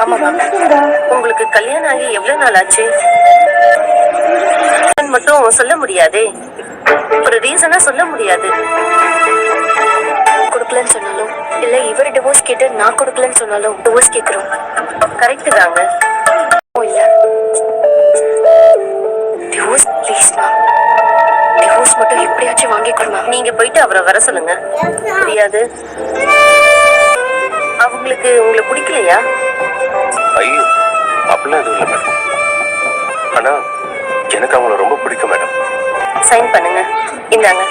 ஆமா மேம். உங்களுக்கு கல்யாணம் ஆகி எவ்வளவு நாள் ஆச்சு? மட்டும் சொல்ல முடியாதே, ஒரு ரீசனா சொல்ல முடியாது. கொடுக்கலன்னு சொன்னாலும் இல்ல இவர் டிவோர்ஸ் கேட்டு நான் கொடுக்கலன்னு சொன்னாலும் டிவோர்ஸ் கேக்குறோம். கரெக்ட் தாங்க. இல்ல டிவோர்ஸ் ப்ளீஸ் மேம், டிவோர்ஸ் மட்டும் எப்படியாச்சும் வாங்கி கொடுங்க. நீங்க போயிட்டு அவரை வர சொல்லுங்க. முடியாது. அவங்களுக்கு உங்களை பிடிக்கலையா? ஐயோ அப்படிலாம் எதுவும் இல்லை மேடம். ஆனா எனக்கு அவங்கள ரொம்ப பிடிக்கும் மேடம். சைன் பண்ணுங்க. இந்தாங்க.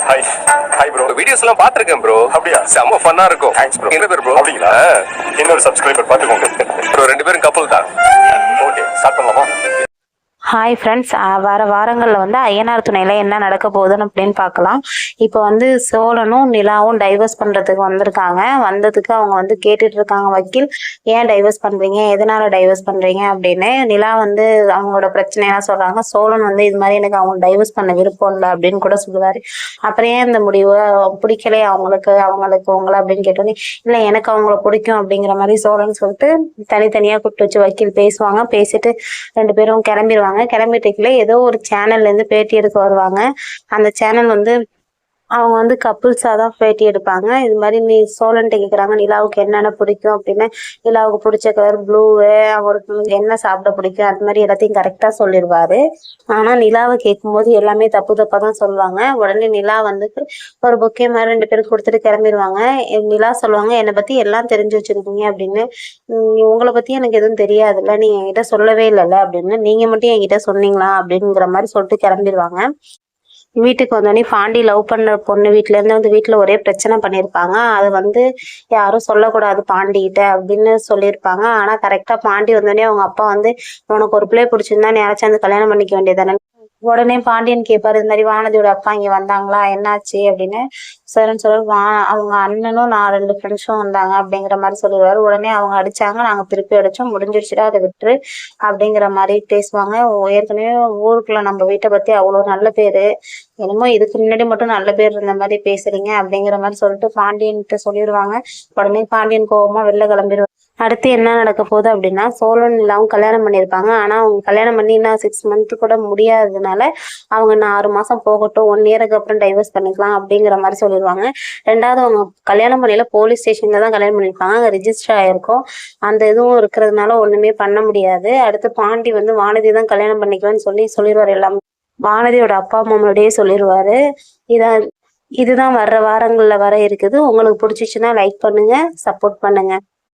Hi hi bro. வீடியோஸ் எல்லாம் பாத்துருக்கேன் ப்ரோ. அப்படியா? செம்ம ஃபன்னா இருக்கும். Thanks bro. என்ன பேர் ப்ரோ? அப்படிங்களா? இன்னொரு சப்ஸ்கிரைபர் பாத்துக்கோங்க ப்ரோ. 2 பேரும் கப்பல் தான். ஓகே ஸ்டார்ட் பண்ணலாமா? ஹாய் ஃப்ரெண்ட்ஸ், வர வாரங்களில் வந்து ஐயனார் துணையில் என்ன நடக்க போகுதுன்னு அப்படின்னு பார்க்கலாம். இப்போ வந்து சோழனும் நிலாவும் டைவர்ஸ் பண்ணுறதுக்கு வந்திருக்காங்க. வந்ததுக்கு அவங்க வந்து கேட்டுட்டு இருக்காங்க, வக்கீல் ஏன் டைவர்ஸ் பண்ணுறீங்க, எதனால டைவர்ஸ் பண்ணுறீங்க அப்படின்னு. நிலா வந்து அவங்களோட பிரச்சனையெல்லாம் சொல்கிறாங்க. சோழன் வந்து இது மாதிரி எனக்கு அவங்க டைவர்ஸ் பண்ண விருப்பம் இல்லை அப்படின்னு கூட சொல்லுவார். அப்புறம் ஏன் இந்த முடிவு பிடிக்கலையே அவங்களுக்கு உங்களை அப்படின்னு கேட்டோன்னே, இல்லை எனக்கு அவங்கள பிடிக்கும் அப்படிங்கிற மாதிரி சோழன் சொல்லிட்டு தனித்தனியாக கூப்பிட்டு வச்சு வக்கீல் பேசுவாங்க. பேசிட்டு 2 பேரும் கிளம்பிடுவாங்க. கிளம்பிட்டுக்குள்ள ஏதோ ஒரு சேனல்ல இருந்து பேட்டி எடுக்க வருவாங்க. அந்த சேனல் வந்து அவங்க வந்து கப்புள்ஸாக தான் பேட்டி எடுப்பாங்க. இது மாதிரி நீ சோழன்ட்டு கேட்குறாங்க நிலாவுக்கு என்னென்ன பிடிக்கும் அப்படின்னு. நிலாவுக்கு பிடிச்ச கலர் ப்ளூவு, அவருக்கு என்ன சாப்பிட பிடிக்கும், அது மாதிரி எல்லாத்தையும் கரெக்டாக சொல்லிடுவாரு. ஆனால் நிலாவை கேட்கும்போது எல்லாமே தப்பு தப்பாக தான் சொல்லுவாங்க. உடனே நிலா வந்து ஒரு பொக்கே மாதிரி 2 பேரும் கொடுத்துட்டு கிளம்பிடுவாங்க. நிலா சொல்லுவாங்க, என்னை பற்றி எல்லாம் தெரிஞ்சு வச்சுருக்கீங்க அப்படின்னு. உங்களை பற்றி எனக்கு எதுவும் தெரியாதுல்ல, நீங்கள் என்கிட்ட சொல்லவே இல்லைல்ல அப்படின்னு. நீங்கள் மட்டும் என்கிட்ட சொன்னீங்களா அப்படிங்கிற மாதிரி சொல்லிட்டு கிளம்பிடுவாங்க. வீட்டுக்கு வந்தோடனே பாண்டி லவ் பண்ண பொண்ணு வீட்டிலேருந்து வந்து வீட்டில் ஒரே பிரச்சனை பண்ணியிருப்பாங்க. அது வந்து யாரும் சொல்லக்கூடாது பாண்டிகிட்ட அப்படின்னு சொல்லியிருப்பாங்க. ஆனால் கரெக்டாக பாண்டி வந்தோடனே அவங்க அப்பா வந்து உனக்கு ஒரு பிள்ளை பிடிச்சிருந்தா நீ யாராச்சும் வந்து கல்யாணம் பண்ணிக்க வேண்டியதானே. உடனே பாண்டியன் கேட்பாரு, இது மாதிரி வானதியோட அப்பா இங்கே வந்தாங்களா, என்னாச்சு அப்படின்னு. சரின்னு சொல்லி அவங்க அண்ணனும் நான் 2 ஃப்ரெண்ட்ஸும் வந்தாங்க அப்படிங்கிற மாதிரி சொல்லிடுவாரு. உடனே அவங்க அடிச்சாங்க, நாங்கள் திருப்பி அடித்தோம், முடிஞ்சிருச்சுடா அதை விட்டுரு அப்படிங்கிற மாதிரி பேசுவாங்க. ஏற்கனவே ஊருக்குள்ள நம்ம வீட்டை பற்றி அவ்வளோ நல்ல பேர், என்னமோ இதுக்கு முன்னாடி மட்டும் நல்ல பேர் இருந்த மாதிரி பேசுறீங்க அப்படிங்கிற மாதிரி சொல்லிட்டு பாண்டியன்கிட்ட சொல்லிடுவாங்க. உடனே பாண்டியன் கோபமா வெளில கிளம்பிடுவாங்க. அடுத்து என்ன நடக்க போகுது அப்படின்னா, சோழன் நிலாவும் கல்யாணம் பண்ணியிருப்பாங்க. ஆனால் அவங்க கல்யாணம் பண்ணி இன்னும் 6 மந்த் கூட முடியாததுனால அவங்க இன்னும் 6 மாதம் போகட்டும், 1 இயருக்கு அப்புறம் டைவர்ஸ் பண்ணிக்கலாம் அப்படிங்கிற மாதிரி சொல்லிடுவாங்க. 2வது அவங்க கல்யாணம் பண்ணியில போலீஸ் ஸ்டேஷனில் தான் கல்யாணம் பண்ணியிருப்பாங்க, அங்கே ரிஜிஸ்டர் ஆகிருக்கும். அந்த இதுவும் இருக்கிறதுனால ஒன்றுமே பண்ண முடியாது. அடுத்து பாண்டி வந்து வானதி தான் கல்யாணம் பண்ணிக்கலாம்னு சொல்லிடுவார். எல்லாம் வானதியோட அப்பா அம்மா முன்னாடியே சொல்லிடுவாரு. இதுதான் வர்ற வாரங்களில் வர இருக்குது. உங்களுக்கு பிடிச்சிச்சுன்னா லைக் பண்ணுங்க, சப்போர்ட் பண்ணுங்க.